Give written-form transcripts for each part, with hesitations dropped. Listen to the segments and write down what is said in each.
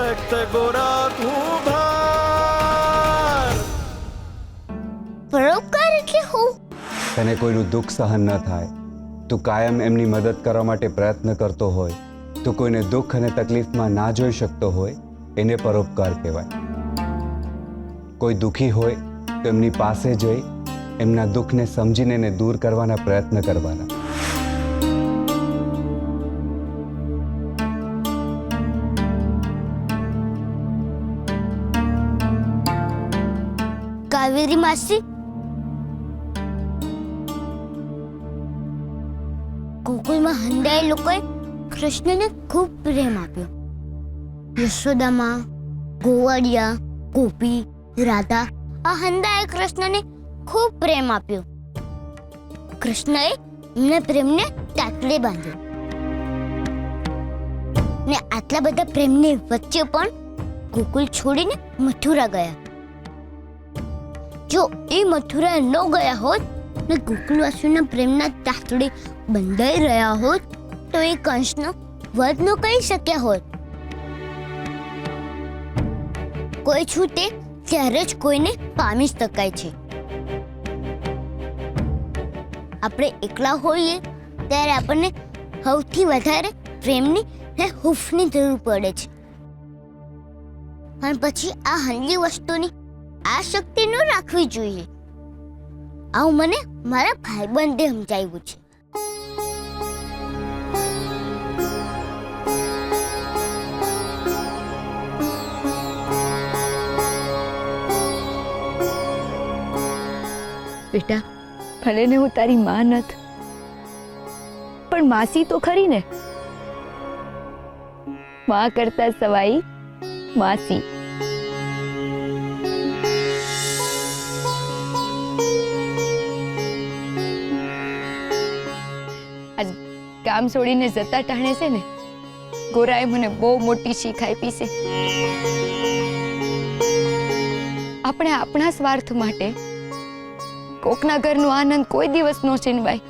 ભક્ત ગોરા તું ભાર. પરોપકાર એટલે હું? તને કોઈનું દુઃખ સહન ન થાય, તું કાયમ એમની મદદ કરવા માટે પ્રયત્ન કરતો હોય, તું કોઈને દુઃખ અને તકલીફમાં ના જોઈ શકતો હોય, એને પરોપકાર કહેવાય. કોઈ દુઃખી હોય તો એમની પાસે જઈ એમના દુઃખને સમજીને એને દૂર કરવાના પ્રયત્ન કરવાના. કાવેરી માસી, ગોકુળમાં હંધાએ લોકોએ કૃષ્ણને ખૂબ પ્રેમ આપ્યો. યશોદામાં, ગોવાળિયા, ગોપી, રાધા આ હંધાએ કૃષ્ણને ખૂબ પ્રેમ આપ્યો. કૃષ્ણએ એમના પ્રેમને તાતડે બાંધ્યો ને આટલા બધા પ્રેમની વચ્ચે પણ ગોકુળ છોડીને મથુરા ગયા. જો એ મથુરા ન ગયા હોત ને ગોકુળવાસીઓના પ્રેમના તાતડે બંધાઈ રહ્યા હોત તો એ કંસનો વધ ન કરી શક્યા હોત. કોઈ છૂટે ત્યારે જ કોઈને પામી શકાય છે. આપણે એકલા હોઈએ ત્યારે આપણને સૌથી વધારે પ્રેમની ને હૂંફની જરૂર પડે છે. પણ પછી આ હંધી વસ્તુની આ શક્તિ ન રાખવી જોઈએ. આવું મને મારા ભાઈબંધે સમજાવ્યું છે. બેટા, ભલે ને હું તારી માં નથ, પણ માસી તો ખરી ને. માં કરતા સવાઈ માસી. આજ કામ છોડીને જતા ટાણે છે ને ગોરાએ મને બહુ મોટી શીખ આપી છે. આપણે આપણા સ્વાર્થ માટે કોકના ઘરનો આનંદ કોઈ દિવસ નો છીનવાય.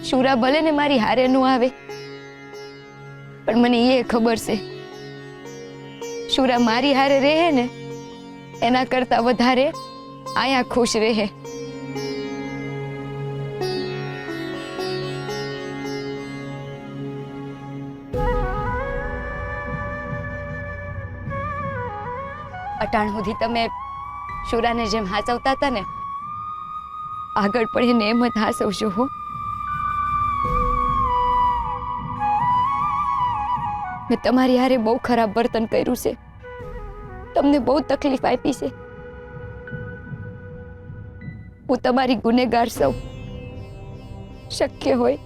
શુરા ભલે ને મારી હારે નો આવે, પણ મને એ ખબર છે શુરા મારી હારે રહે ને એના કરતા વધારે આયા ખુશ રહે. અટાણ સુધી તમે શુરાને જેમ હાચવતા હતા ને આગળ પડે એમ જ હાચવજો હો. મેં તમારી હારે બહુ ખરાબ વર્તન કર્યું છે, તમને બહુ તકલીફ આપી છે. હું તમારી ગુનેગાર છું. શક્ય હોય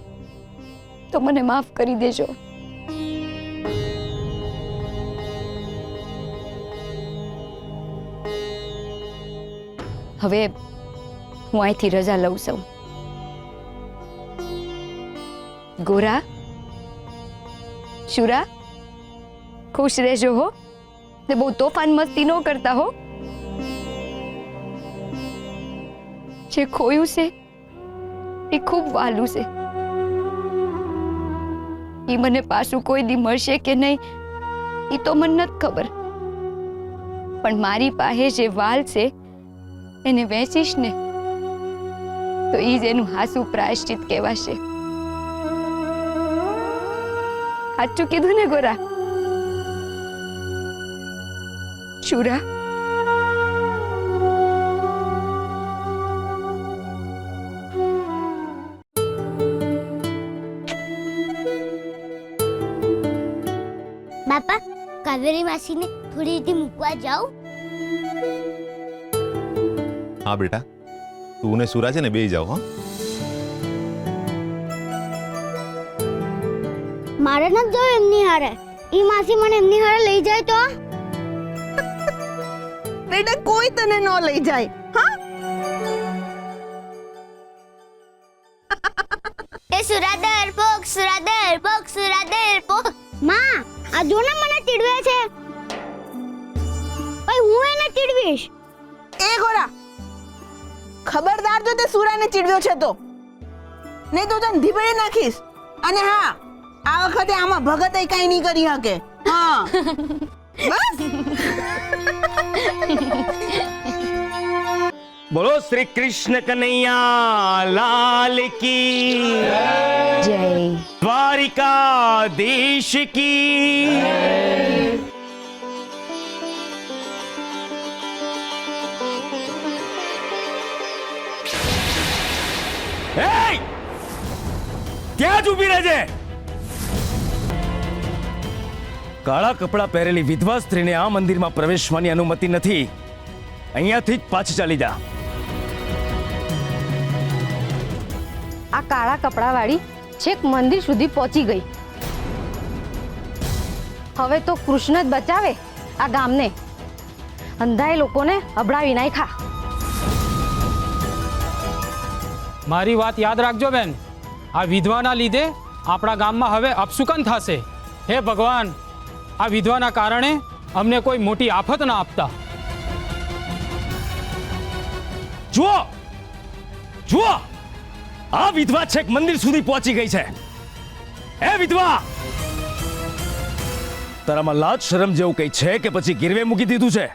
તો મને માફ કરી દેજો. હવે હું અહીંથી રજા લઉં છું. ગોરા, શુરા, ખુશ રહેજો હો ને બહુ તોફાન મસ્તી ન કરતા હો. જે ખોયું છે એ ખૂબ વાલું છે. એ મને પાછું કોઈ દી મળશે કે નહીં એ તો મને નથી ખબર, પણ મારી પાસે જે વાલ છે એને વેચીશ ને તો એ જ એનું હાસુ પ્રાયશ્ચિત કહેવાશે. સાચું કીધું ને ગોરા? શુરા, બાપા, કાવેરી માસીને થોડી રીતે મૂકવા જાઉં? હા બેટા, તું ને સુરા છે ને બેસી જાઓ. હા, મારે નથી જવું એમની હારે. ઈ માસી મને એમની હારે લઈ જાય તો? બેટા, કોઈ તને ન લઈ જાય. હા, એ સુરાદર પોક, સુરાદર પોક, સુરાદર પોક. માં, આ જો ને મને ચીડવે છે. ઓય, હું એને ચીડવીશ. એ ગોરા, ખબરદાર જો તે સુરાને ચીડવ્યો છે તો નહીં તો તને ધીબડી નાખીશ. અને હા, આ વખતે આમાં ભગત કઈ નહીં કરી શકે. હા બસ. બોલો શ્રી કૃષ્ણ કનૈયા લાલ કી જય. દ્વારિકાધીશ કી એય! ત્યાં જ ઊભી રહેજે. કાળા કપડાં પહેરેલી વિધવા સ્ત્રીને આ મંદિરમાં પ્રવેશવાની અનુમતિ નથી. અહીંયાથી જ પાછી ચાલી જા. આ કાળા કપડાવાળી છેક મંદિર સુધી પહોંચી ગઈ. હવે તો કૃષ્ણ જ બચાવે આ ગામને. અંધાએ લોકોને અભડાવી નાખ્યા. મારી વાત યાદ રાખજો બેન. આ વિધવાના લીધે આપણા ગામમાં હવે અપશુકન થશે. હે ભગવાન, આ વિધવાના કારણે અમને કોઈ મોટી આફત ના આપતા. જુઓ જુઓ, આ વિધવા છેક મંદિર સુધી પહોંચી ગઈ છે. એ વિધવા, તારામાં લાજ શરમ જેવું કઈ છે કે પછી ગીરવે મૂકી દીધું છે?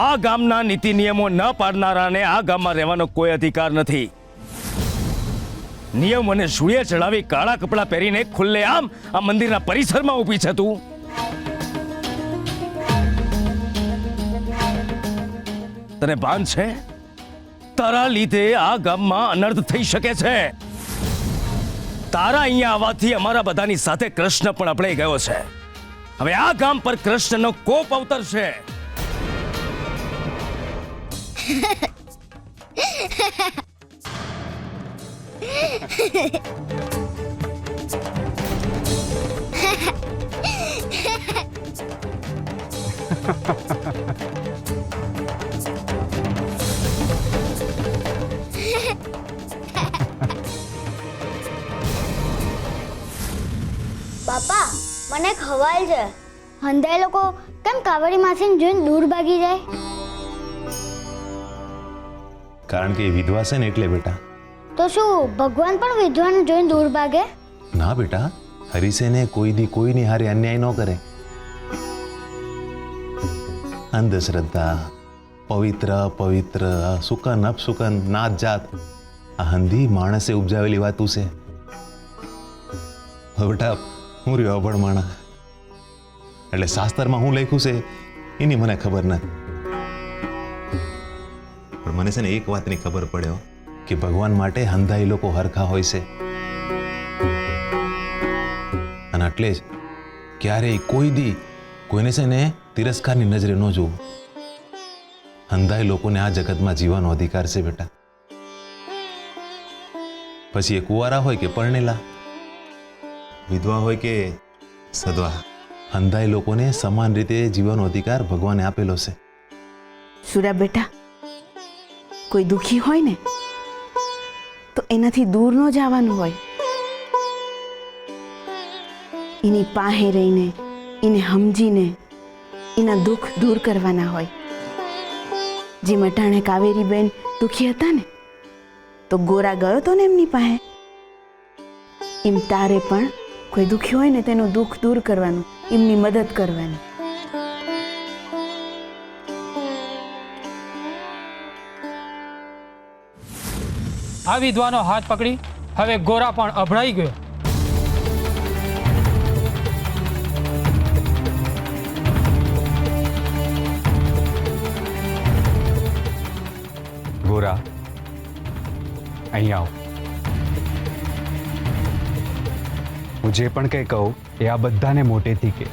આ ગામના નીતિ નિયમો ન પાડનારાને આ ગામમાં રહેવાનો કોઈ અધિકાર નથી. નિયમોને સૂળે ચડાવી કાળા કપડાં પહેરીને ખુલ્લેઆમ આ મંદિરના પરિસરમાં ઊભી છે તું. તને ભાન છે? તારા લીધે આ ગામમાં અનર્થ થઈ શકે છે. તારા અહીંયા આવવાથી અમારા બધાની સાથે કૃષ્ણ પણ અપડાઈ ગયો છે. હવે આ ગામ પર કૃષ્ણનો કોપ અવતરશે. પાપા, મને ખવાય છે. હંધાઈ લોકો કેમ કાવડી માસીને જોઈને દૂર ભાગી જાય? કારણ કે એ વિધવા છે ને એટલે બેટા. તો શું ભગવાન પણ વિધવાને જોઈને દૂર ભાગે? ના બેટા, હરીસેને કોઈ દી કોઈની હારે અન્યાય ન કરે. અંધશ્રદ્ધા, પવિત્ર પવિત્ર, સુકન અપસુકન, નાત જાત, આ હંધી માણસે ઉપજાવેલી વાતું છે. બેટા, હું રહ્યો અભણ માણસ, એટલે શાસ્ત્રમાં હું લખ્યું છે એની મને ખબર નથી. પણ મને છે ને એક વાતની ખબર પડ્યો કે ભગવાન માટે હંધાઈ લોકો હરખા હોય છે. અને એટલે જ ક્યારેય કોઈ દી કોઈને છે ને તિરસ્કારની નજરે ન જોવું. હંધાઈ લોકોને આ જગતમાં જીવવાનો અધિકાર છે બેટા. પછી એ કુંવારા હોય કે પરણેલા, વિધવા હોય કે સદવા, હંધાઈ લોકોને સમાન રીતે જીવવાનો અધિકાર ભગવાને આપેલો છે. સુરા બેટા, કોઈ દુખી હોય ને તો એનાથી દૂર ન જવાનું હોય. એની પાસે રહીને એને સમજીને એના દુઃખ દૂર કરવાના હોય. જે મટાણે કાવેરીબેન દુખી હતા ને તો ગોરા ગયો તો ને એમની પાસે. એમ તારે પણ કોઈ દુખી હોય ને તેનું દુઃખ દૂર કરવાનું, એમની મદદ કરવાની. આ વિધવાનો હાથ પકડી હવે ગોરા પણ અભડાઈ ગયો. ગોરા, અહીં આવ. હું જે પણ કંઈ કહું એ આ બધાને મોટેથી કે.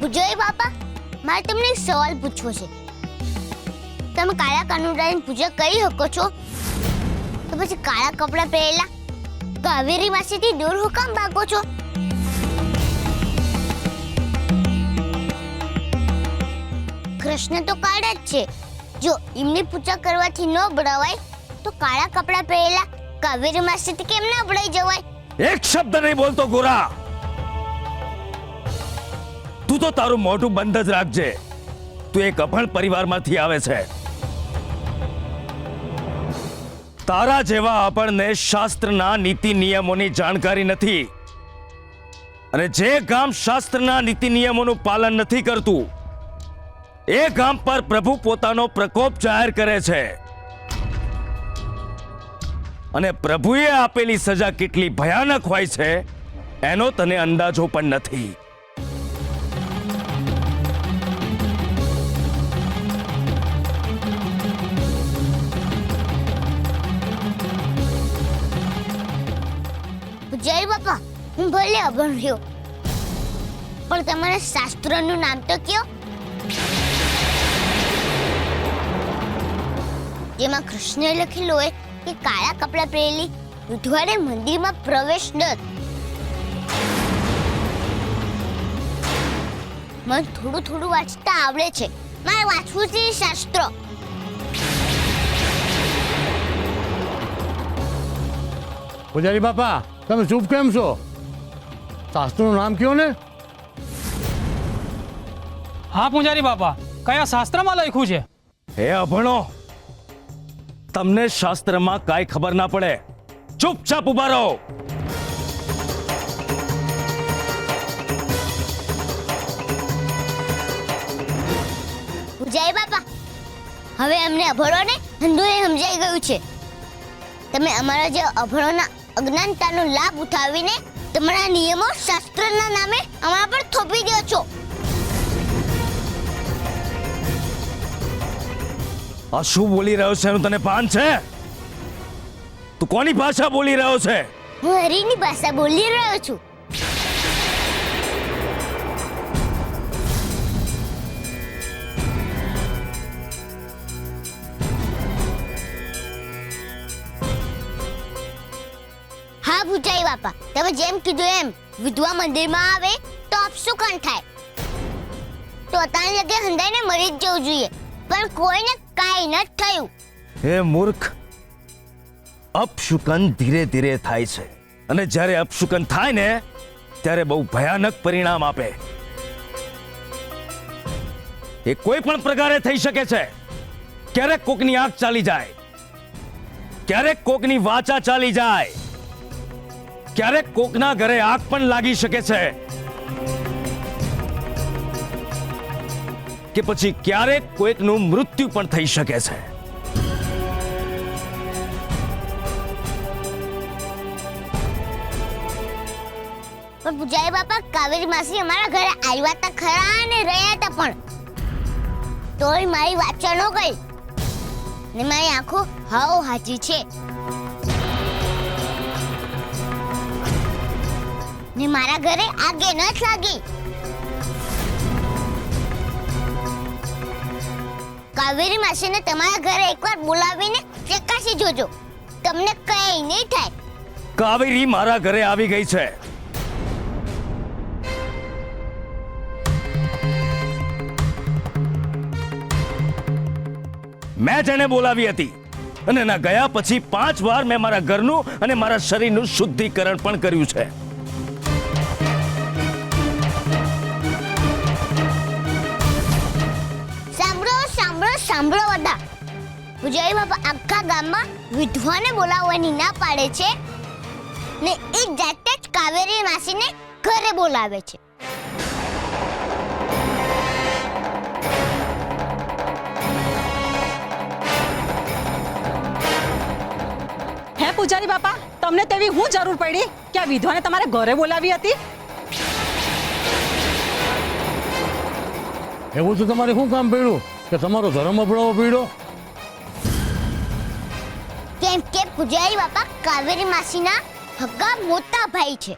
પૂજારી બાપા, મારે તમને એક સવાલ પૂછવો છે. તમે કાળા કાનુડાની પૂજા કરી શકો છો, તો પછી કાળા કપડાં પહેરેલા કાવેરી માસીથી દૂર હું કામ ભાગો છો? કૃષ્ણ તો કાળા જ છે. જો એમની પૂજા કરવાથી ન બળવાય તો કાળા કપડાં પહેરેલા કાવેરી માસીથી કેમ ના બળાઈ જવાય? એક શબ્દ નહીં બોલતો ગોરા. તું તો તારું મોઢું બંધ જ રાખજે. તું એક અભણ પરિવારમાંથી આવે છે. તારા જેવા અભણને શાસ્ત્રના નીતિ નિયમોની જાણકારી નથી. અને જે ગામ શાસ્ત્રના નીતિ નિયમોનું પાલન નથી કરતું એ ગામ પર પ્રભુ પોતાનો પ્રકોપ જાહેર કરે છે. અને પ્રભુએ આપેલી સજા કેટલી ભયાનક હોય છે એનો તને અંદાજો પણ નથી. જય બાપા, હું ભલે અભણ રહ્યો પણ તમારા શાસ્ત્રનું નામ તો કયો, જેમાં કૃષ્ણએ લખેલું હોય કે કાળા કપડા પહેરેલી વિધવાને મંદિરમાં પ્રવેશ ન. મને થોડું થોડું વાંચતા આવડે છે, મારે વાંચવું છે શાસ્ત્ર. પૂજારી બાપા, તમે ચૂપ કેમ છો? શાસ્ત્રનું નામ કયો ને. હા પૂજારી બાપા, કયા શાસ્ત્રમાં લખ્યું છે? હે અભણો, તમને શાસ્ત્રમાં કાંઈ ખબર ના પડે. ચૂપચાપ ઉભા રહો. જય બાપા, હવે અમને અભણોને અંધોએ સમજાઈ ગયું છે. તમે અમારા જે અભણોના અજ્ઞાનતાનો લાભ ઉઠાવીને તમારા નિયમો શાસ્ત્રના નામે અમારા પર થોપી દો છો. આ શું બોલી રહ્યો છે એનું તને ભાન છે? તું કોની ભાષા બોલી રહ્યો છે? હું હરિની ભાષા બોલી રહ્યો છું. હા પૂજારી બાપા, તમે જેમ કીધું એમ વિધવા મંદિરમાં આવે તો અપશુકન થાય. તો અતાને લગે હંધાઈને મરી જ જવું જોઈએ, પણ કોઈને કાંઈ ન થયું. હે મૂર્ખ, અપશુકન ધીરે ધીરે થાય છે અને જ્યારે અપશુકન થાય ને ત્યારે બહુ ભયાનક પરિણામ આપે. એ કોઈ પણ પ્રકારે થઈ શકે છે. ક્યારેક કોકની આંખ ચાલી જાય, ક્યારેક કોકની વાચા ચાલી જાય, ક્યારેક કોકના ઘરે આગ પણ લાગી શકે છે, કે પછી ક્યારેક કોઈકનું મૃત્યુ પણ થઈ શકે છે. પણ પૂજારી બાપા, કાવેરી માસી અમારા ઘરે આવ્યા હતા ખરા અને રહ્યા હતા, પણ તોય મારી વાચા ન ગઈ ને મારી આંખો હાવ હાજી છે ને મારા ઘરે આગે ન જ લાગી. કાવેરી માસીને તમારા ઘરે એકવાર બોલાવીને ચકાસી જોજો, તમને કઈ નહીં થાય. કાવેરી મારા ઘરે આવી ગઈ છે. મેં જેને બોલાવી હતી અને એના ગયા પછી 5 વાર મેં મારા ઘરનું અને મારા શરીરનું શુદ્ધિકરણ પણ કર્યું છે. સાંભળો બધા, પૂજારી બાપા આખા ગામમાં વિધવાને બોલાવવાની ના પાડે છે ને એક જાતે જ કાવેરી માસીને ઘરે બોલાવે છે. હે પૂજારી બાપા, તમને તેવી હું જરૂર પડી કે આ વિધવાને તમારે ઘરે બોલાવી હતી? એવું તો તમારે શું કામ પડ્યું કે તમારો ધર્મ અપનાવવો પડ્યો? કેમ કે પૂજારી બાપા કાવેરી માસીના હગા મોટા ભાઈ છે.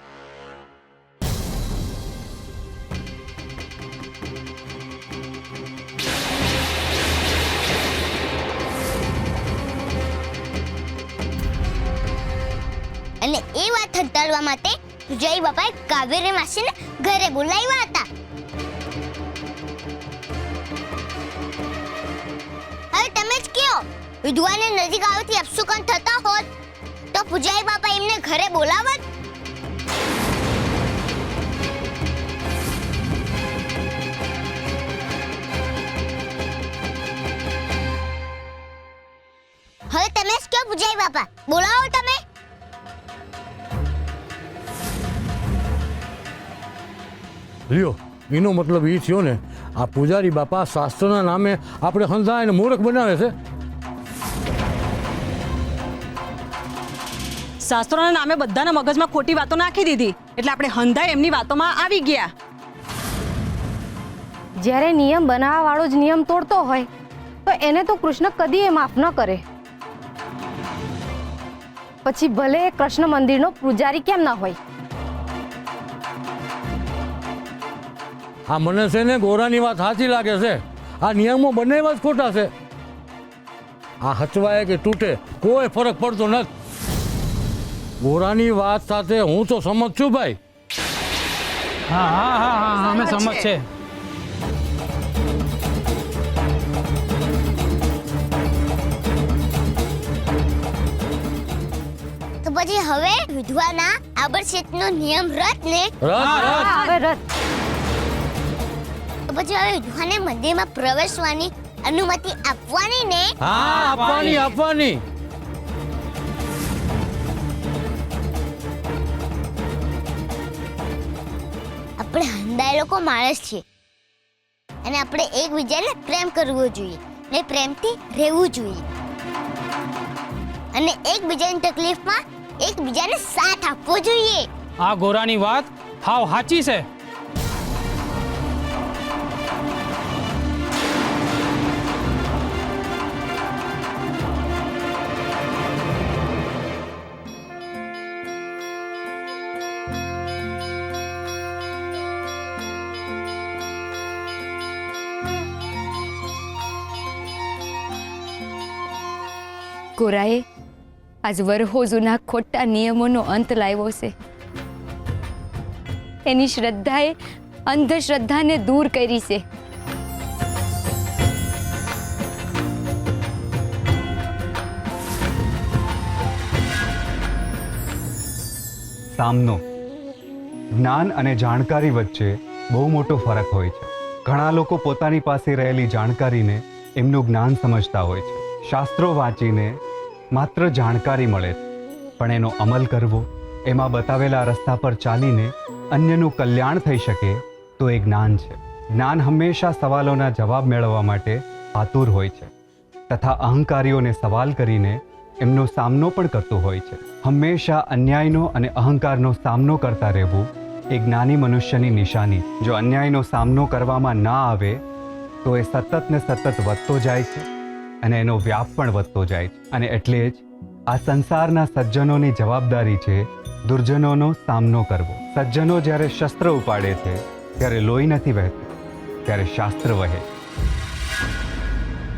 અને એ વાત હટાડવા માટે પૂજારી બાપાએ કાવેરી માસીને ઘરે બોલાવ્યા હતા. હવે તમે જ કયો, વિધવાને નજીક આવવાથી અપશુકન થતા હોત તો પૂજારી બાપા એમને ઘરે બોલાવત? પૂજારી બાપા, બોલાવો તમે. લ્યો, એનો મતલબ એ થયો ને, આ પૂજારી બાપા શાસ્ત્રના નામે આપણે હંધાઈને મૂર્ખ બનાવે છે. શાસ્ત્રોના નામે બધાના મગજમાં ખોટી વાતો નાખી દીધી એટલે આપણે હંધાય એમની વાતોમાં આવી ગયા. જ્યારે નિયમ બનાવવા વાળો જ નિયમ તોડતો હોય તો એને તો કૃષ્ણ કદી માફ ન કરે. પછી ભલે એ કૃષ્ણ મંદિરનો પૂજારી કેમ ના હોય. આ મને છે ને ગોરાની વાત સાચી લાગે છે. આ નિયમો બંને જ ખોટા છે. આ હચવાય કે તૂટે કોઈ ફરક પડતો નથી. ગોરાની વાત સાથે હું તો સમજ છું ભાઈ. હા હા હા હા અમે સમજ છે. તો પછી હવે વિધવાના આબરશેઠનો નિયમ રદ ને. હવે રથ તો પછી હવે વિધવાને મંદિરમાં પ્રવેશવાની અનુમતિ આપવાની ને. હા, આપવાની આપવાની. આપણે હંધાય લોકો માણસ છીએ અને આપણે એકબીજાને પ્રેમ કરવો જોઈએ ને પ્રેમથી રહેવું જોઈએ અને એકબીજાની તકલીફમાં એકબીજાને સાથ આપવો જોઈએ. આ ગોરાની વાત હાવ સાચી છે. ગોરાએ આજ વરહો જૂના ખોટા નિયમોનો અંત લાવ્યો છે. એની શ્રદ્ધાએ અંધશ્રદ્ધાને દૂર કરી છે. સામનો જ્ઞાન અને જાણકારી વચ્ચે બહુ મોટો ફરક હોય છે. ઘણા લોકો પોતાની પાસે રહેલી જાણકારીને એમનું જ્ઞાન સમજતા હોય છે. શાસ્ત્રો વાંચીને માત્ર જાણકારી મળે છે, પણ એનો અમલ કરવો, એમાં બતાવેલા રસ્તા પર ચાલીને અન્યનું કલ્યાણ થઈ શકે તો એ જ્ઞાન છે. જ્ઞાન હંમેશા સવાલોના જવાબ મેળવવા માટે આતુર હોય છે તથા અહંકારીઓને સવાલ કરીને એમનો સામનો પણ કરતું હોય છે. હંમેશા અન્યાયનો અને અહંકારનો સામનો કરતા રહેવું એ જ્ઞાની મનુષ્યની નિશાની. જો અન્યાયનો સામનો કરવામાં ના આવે તો એ સતત ને સતત વધતો જાય છે અને એનો વ્યાપ પણ વધતો જાય છે. અને એટલે જ આ સંસારના સજ્જનોની જવાબદારી છે દુર્જનોનો સામનો કરવો. સજ્જનો જ્યારે શસ્ત્ર ઉપાડે છે ત્યારે લોહી નથી વહેતું, ત્યારે શાસ્ત્ર વહે.